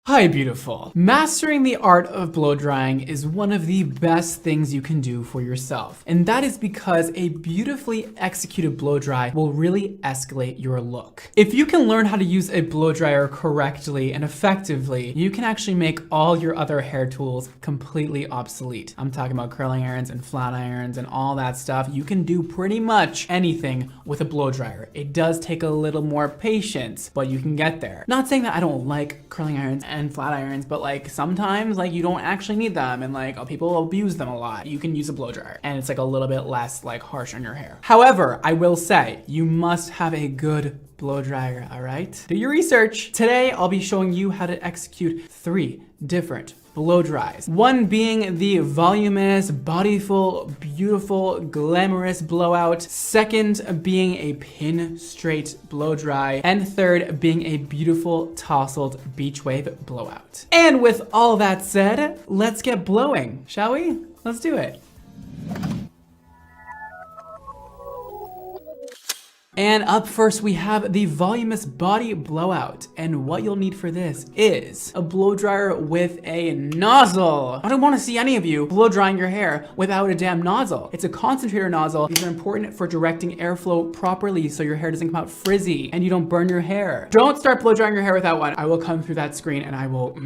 Hi, beautiful. Mastering the art of blow drying is one of the best things you can do for yourself. And that is because a beautifully executed blow dry will really escalate your look. If you can learn how to use a blow dryer correctly and effectively, you can actually make all your other hair tools completely obsolete. I'm talking about curling irons and flat irons and all that stuff. You can do pretty much anything with a blow dryer. It does take a little more patience, but you can get there. Not saying that I don't like curling irons and flat irons, but like sometimes like you don't actually need them and like people abuse them a lot. You can use a blow dryer and it's like a little bit less like harsh on your hair. However, I will say you must have a good blow dryer, all right? Do your research. Today, I'll be showing you how to execute 3 different blow dries. One being the voluminous, bodyful, beautiful, glamorous blowout. Second being a pin straight blow dry. And third being a beautiful tousled beach wave blowout. And with all that said, let's get blowing, shall we? Let's do it. And up first, we have the voluminous body blowout. And what you'll need for this is a blow dryer with a nozzle. I don't want to see any of you blow drying your hair without a damn nozzle. It's a concentrator nozzle. These are important for directing airflow properly so your hair doesn't come out frizzy and you don't burn your hair. Don't start blow drying your hair without one. I will come through that screen and I will,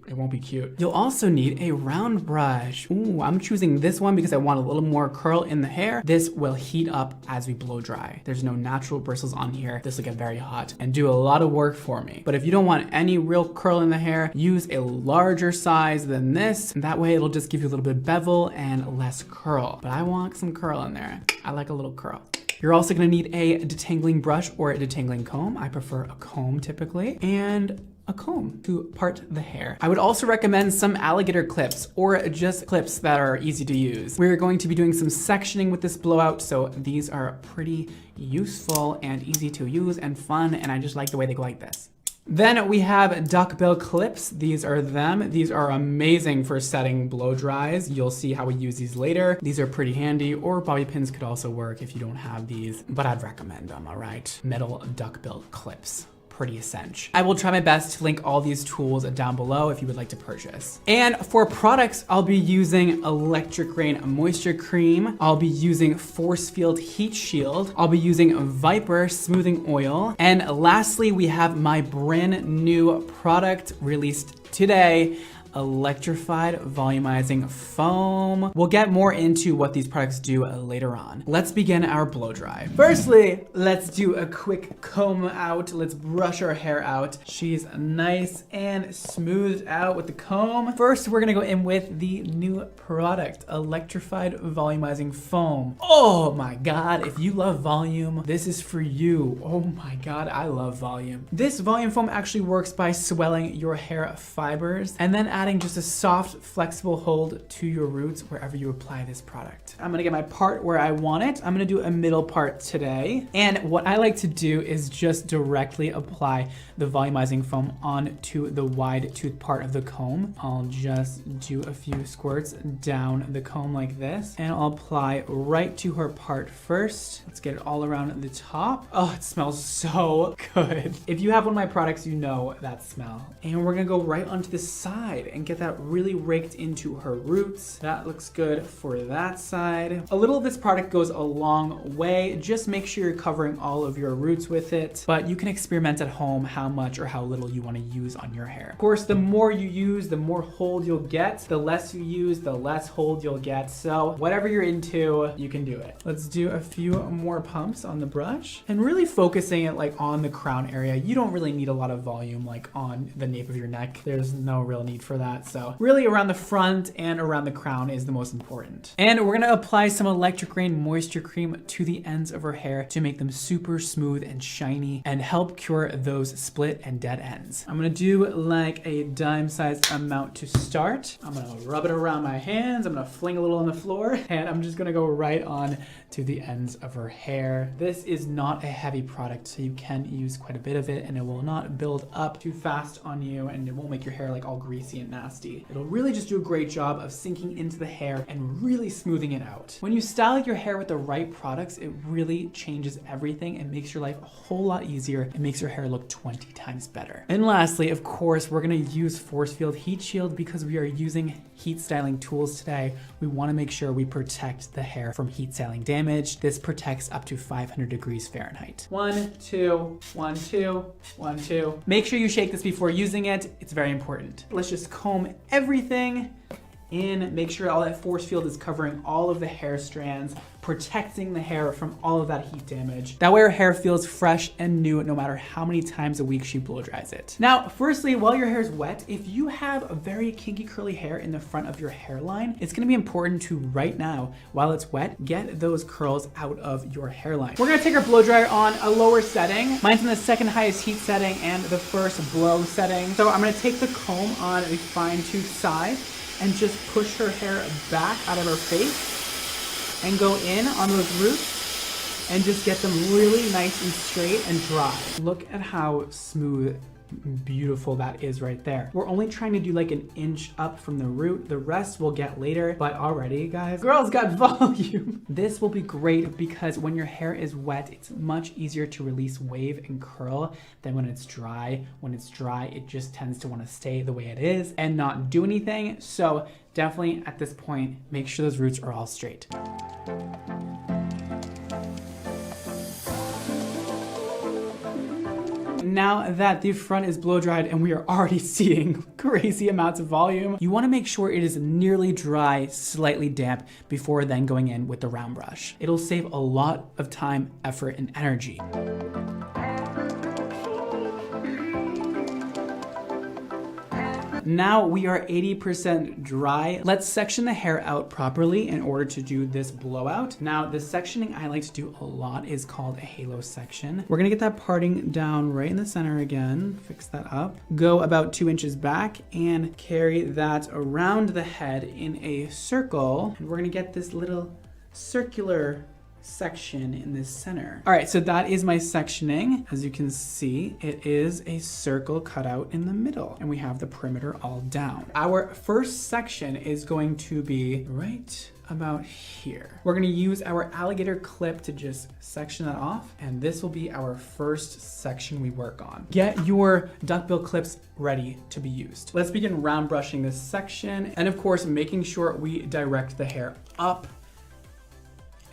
it won't be cute. You'll also need a round brush. Ooh, I'm choosing this one because I want a little more curl in the hair. This will heat up as we blow dry. There's no natural bristles on here. This will get very hot and do a lot of work for me. But if you don't want any real curl in the hair, use a larger size than this. That way it'll just give you a little bit of bevel and less curl. But I want some curl in there. I like a little curl. You're also gonna need a detangling brush or a detangling comb. I prefer a comb typically. And a comb to part the hair. I would also recommend some alligator clips or just clips that are easy to use. We're going to be doing some sectioning with this blowout, so these are pretty useful and easy to use and fun, and I just like the way they go like this. Then we have duckbill clips. These are them. These are amazing for setting blow dries. You'll see how we use these later. These are pretty handy, or bobby pins could also work if you don't have these, but I'd recommend them, all right? Metal duckbill clips. Pretty essential. I will try my best to link all these tools down below if you would like to purchase. And for products, I'll be using Electric Rain Moisture Cream. I'll be using Force Field Heat Shield. I'll be using Viper Smoothing Oil. And lastly, we have my brand new product released today, Electrified Volumizing Foam. We'll get more into what these products do later on. Let's begin our blow dry. Firstly, let's do a quick comb out. Let's brush our hair out. She's nice and smoothed out with the comb. First, we're gonna go in with the new product, Electrified Volumizing Foam. Oh my God, if you love volume, this is for you. Oh my God, I love volume. This volume foam actually works by swelling your hair fibers and then adding just a soft, flexible hold to your roots wherever you apply this product. I'm gonna get my part where I want it. I'm gonna do a middle part today. And what I like to do is just directly apply the volumizing foam onto the wide tooth part of the comb. I'll just do a few squirts down the comb like this, and I'll apply right to her part first. Let's get it all around the top. Oh, it smells so good. If you have one of my products, you know that smell. And we're gonna go right onto the side and get that really raked into her roots. That looks good for that side. A little of this product goes a long way. Just make sure you're covering all of your roots with it, but you can experiment at home how much or how little you want to use on your hair. Of course, the more you use, the more hold you'll get. The less you use, the less hold you'll get. So whatever you're into, you can do it. Let's do a few more pumps on the brush and really focusing it like on the crown area. You don't really need a lot of volume like on the nape of your neck. There's no real need for that. So really around the front and around the crown is the most important. And we're gonna apply some Electric Rain Moisture Cream to the ends of her hair to make them super smooth and shiny and help cure those split and dead ends. I'm gonna do like a dime-sized amount to start. I'm gonna rub it around my hands. I'm gonna fling a little on the floor, and I'm just gonna go right on to the ends of her hair. This is not a heavy product, so you can use quite a bit of it and it will not build up too fast on you and it won't make your hair like all greasy and nasty. It'll really just do a great job of sinking into the hair and really smoothing it out. When you style your hair with the right products, it really changes everything and makes your life a whole lot easier. It makes your hair look 20 times better. And lastly, of course, we're gonna use force field heat shield because we are using heat styling tools today. We wanna make sure we protect the hair from heat styling damage. This protects up to 500 degrees Fahrenheit. 1, 2, 1, 2, 1, 2. Make sure you shake this before using it. It's very important. Let's just comb everything in, make sure all that force field is covering all of the hair strands, protecting the hair from all of that heat damage. That way our hair feels fresh and new no matter how many times a week she blow dries it. Now, firstly, while your hair is wet, if you have a very kinky curly hair in the front of your hairline, it's gonna be important to right now, while it's wet, get those curls out of your hairline. We're gonna take our blow dryer on a lower setting. Mine's in the second highest heat setting and the first blow setting. So I'm gonna take the comb on a fine tooth side and just push her hair back out of her face and go in on those roots and just get them really nice and straight and dry. Look at how smooth, beautiful that is right there. We're only trying to do like an inch up from the root. The rest we'll get later, but already, guys, girls got volume. This will be great because when your hair is wet, it's much easier to release wave and curl than when it's dry. When it's dry, it just tends to want to stay the way it is and not do anything. So definitely at this point, make sure those roots are all straight. Now that the front is blow dried and we are already seeing crazy amounts of volume, you want to make sure it is nearly dry, slightly damp before then going in with the round brush. It'll save a lot of time, effort, and energy. Now we are 80% dry. Let's section the hair out properly in order to do this blowout. Now, the sectioning I like to do a lot is called a halo section. We're gonna get that parting down right in the center again, fix that up. Go about 2 inches back and carry that around the head in a circle. And we're gonna get this little circular section in this center. All right, so that is my sectioning. As you can see, it is a circle cut out in the middle and we have the perimeter all down. Our first section is going to be right about here. We're gonna use our alligator clip to just section that off, and this will be our first section we work on. Get your duckbill clips ready to be used. Let's begin round brushing this section, and of course, making sure we direct the hair up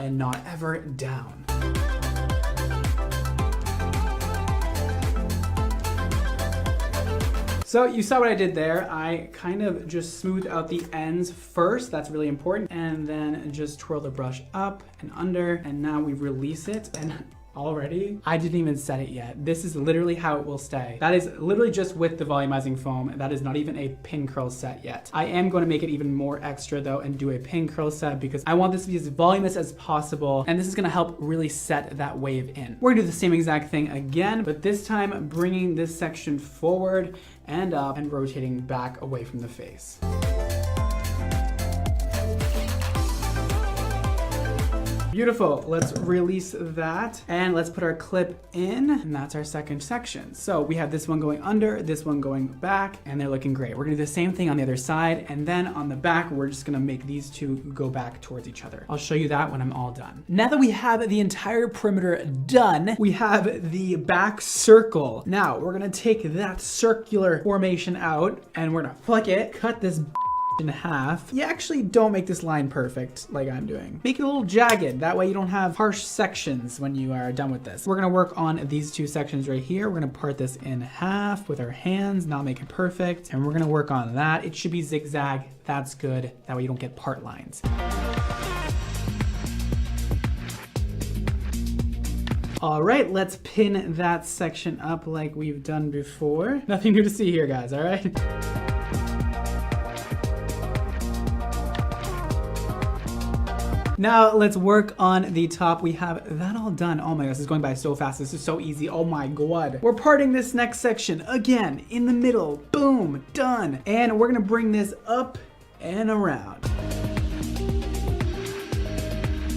and not ever down. So you saw what I did there. I kind of just smoothed out the ends first. That's really important. And then just twirl the brush up and under. And now we release it. And already, I didn't even set it yet. This is literally how it will stay. That is literally just with the volumizing foam. That is not even a pin curl set yet. I am going to make it even more extra though and do a pin curl set because I want this to be as voluminous as possible. And this is gonna help really set that wave in. We're gonna do the same exact thing again, but this time bringing this section forward and up and rotating back away from the face. Beautiful. Let's release that and let's put our clip in, and that's our second section. So we have this one going under, this one going back, and they're looking great. We're gonna do the same thing on the other side, and then on the back, we're just gonna make these two go back towards each other. I'll show you that when I'm all done. Now that we have the entire perimeter done, we have the back circle. Now we're gonna take that circular formation out and we're gonna flick it, cut this in half. You actually don't make this line perfect like I'm doing. Make it a little jagged. That way you don't have harsh sections when you are done with this. We're gonna work on these two sections right here. We're gonna part this in half with our hands, not make it perfect. And we're gonna work on that. It should be zigzag. That's good. That way you don't get part lines. All right, let's pin that section up like we've done before. Nothing new to see here, guys, all right? Now let's work on the top. We have that all done. Oh my gosh, this is going by so fast. This is so easy. Oh my God. We're parting this next section again in the middle. Boom, done. And we're gonna bring this up and around.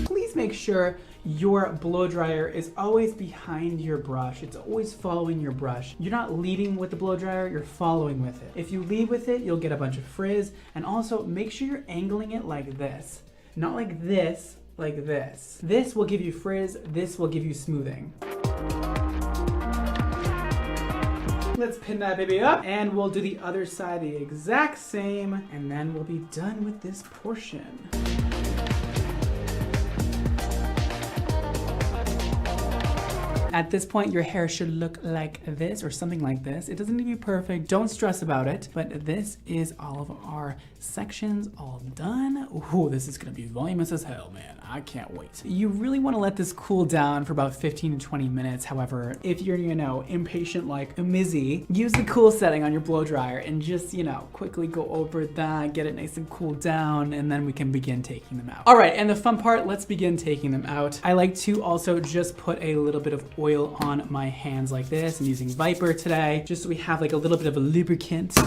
Please make sure your blow dryer is always behind your brush. It's always following your brush. You're not leading with the blow dryer, you're following with it. If you lead with it, you'll get a bunch of frizz. And also make sure you're angling it like this. Not like this, like this. This will give you frizz, this will give you smoothing. Let's pin that baby up, and we'll do the other side the exact same, and then we'll be done with this portion. At this point, your hair should look like this or something like this. It doesn't need to be perfect. Don't stress about it. But this is all of our sections all done. Ooh, this is gonna be voluminous as hell, man. I can't wait. You really wanna let this cool down for about 15 to 20 minutes. However, if you're, impatient like a Mizzy, use the cool setting on your blow dryer and just, quickly go over that, get it nice and cool down, and then we can begin taking them out. All right, and the fun part, let's begin taking them out. I like to also just put a little bit of oil on my hands like this. I'm using Viper today, just so we have like a little bit of a lubricant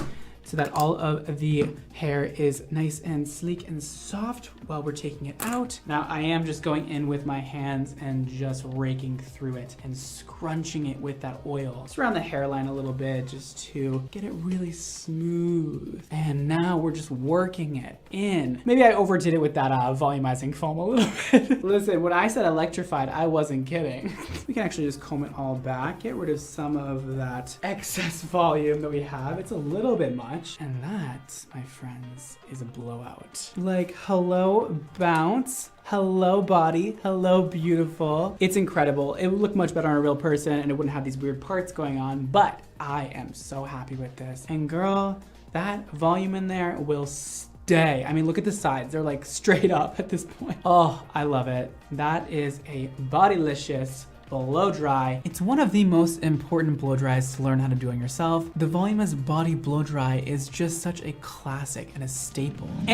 so that all of the hair is nice and sleek and soft while we're taking it out. Now I am just going in with my hands and just raking through it and scrunching it with that oil. Just around the hairline a little bit just to get it really smooth. And now we're just working it in. Maybe I overdid it with that volumizing foam a little bit. Listen, when I said electrified, I wasn't kidding. We can actually just comb it all back, get rid of some of that excess volume that we have. It's a little bit much. And that, my friends, is a blowout. Like, hello, bounce. Hello, body. Hello, beautiful. It's incredible. It would look much better on a real person and it wouldn't have these weird parts going on, but I am so happy with this. And girl, that volume in there will stay. I mean, look at the sides. They're like straight up at this point. Oh, I love it. That is a bodylicious blow dry. It's one of the most important blow dries to learn how to do on yourself. The Voluminous Body Blow Dry is just such a classic and a staple. And